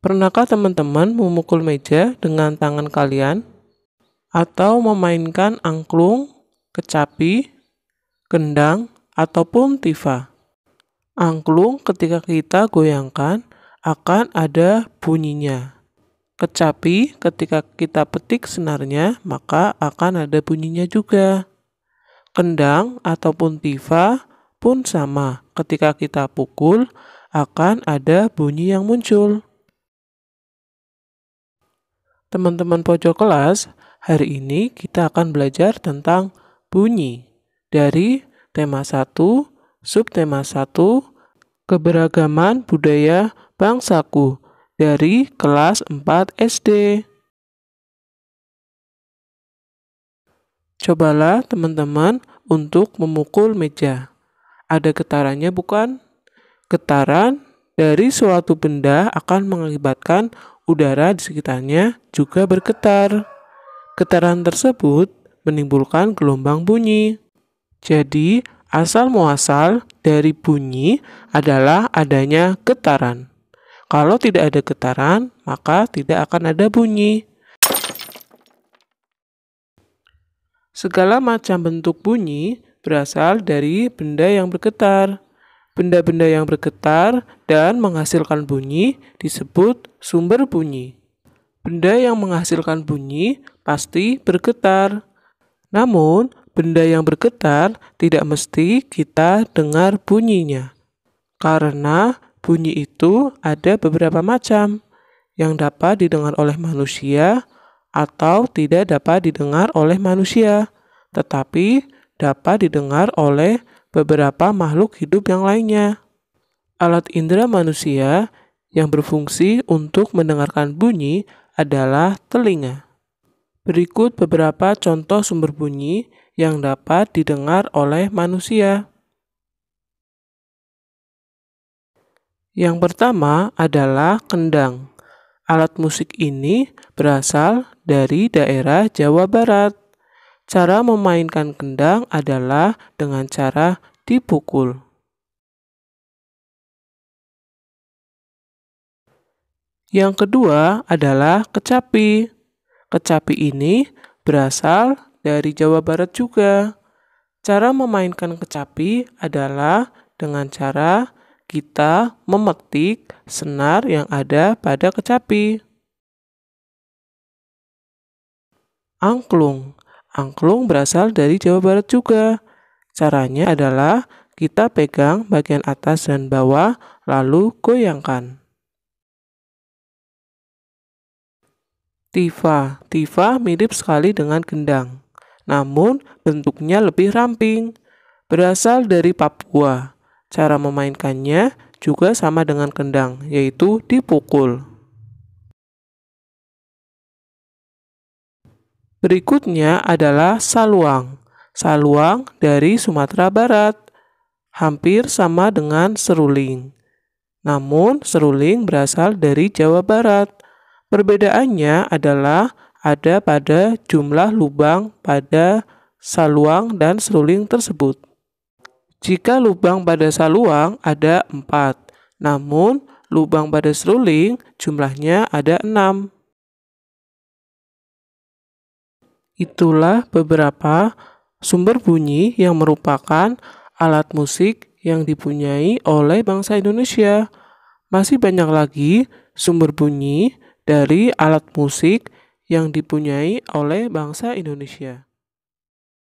Pernahkah teman-teman memukul meja dengan tangan kalian? Atau memainkan angklung, kecapi, gendang, ataupun tifa? Angklung ketika kita goyangkan akan ada bunyinya. Kecapi ketika kita petik senarnya maka akan ada bunyinya juga. Kendang ataupun tifa pun sama, ketika kita pukul akan ada bunyi yang muncul. Teman-teman pojok kelas, hari ini kita akan belajar tentang bunyi dari tema 1, subtema 1, keberagaman budaya bangsaku dari kelas 4 SD. Cobalah teman-teman untuk memukul meja. Ada getarannya bukan? Getaran dari suatu benda akan mengakibatkan udara di sekitarnya juga bergetar. Getaran tersebut menimbulkan gelombang bunyi. Jadi, asal muasal dari bunyi adalah adanya getaran. Kalau tidak ada getaran, maka tidak akan ada bunyi. Segala macam bentuk bunyi berasal dari benda yang bergetar. Benda-benda yang bergetar dan menghasilkan bunyi disebut sumber bunyi. Benda yang menghasilkan bunyi pasti bergetar. Namun, benda yang bergetar tidak mesti kita dengar bunyinya. Karena bunyi itu ada beberapa macam yang dapat didengar oleh manusia atau tidak dapat didengar oleh manusia, tetapi dapat didengar oleh beberapa makhluk hidup yang lainnya. Alat indera manusia yang berfungsi untuk mendengarkan bunyi adalah telinga. Berikut beberapa contoh sumber bunyi yang dapat didengar oleh manusia. Yang pertama adalah kendang. Alat musik ini berasal dari daerah Jawa Barat. Cara memainkan kendang adalah dengan cara dipukul. Yang kedua adalah kecapi. Kecapi ini berasal dari Jawa Barat juga. Cara memainkan kecapi adalah dengan cara kita memetik senar yang ada pada kecapi. Angklung. Angklung berasal dari Jawa Barat juga. Caranya adalah kita pegang bagian atas dan bawah, lalu goyangkan. Tifa. Tifa mirip sekali dengan gendang, namun bentuknya lebih ramping. Berasal dari Papua. Cara memainkannya juga sama dengan kendang, yaitu dipukul. Berikutnya adalah saluang. Saluang dari Sumatera Barat. Hampir sama dengan seruling. Namun seruling berasal dari Jawa Barat. Perbedaannya adalah ada pada jumlah lubang pada saluang dan seruling tersebut. Jika lubang pada saluang ada 4, namun lubang pada seruling jumlahnya ada 6. Itulah beberapa sumber bunyi yang merupakan alat musik yang dipunyai oleh bangsa Indonesia. Masih banyak lagi sumber bunyi dari alat musik yang dipunyai oleh bangsa Indonesia.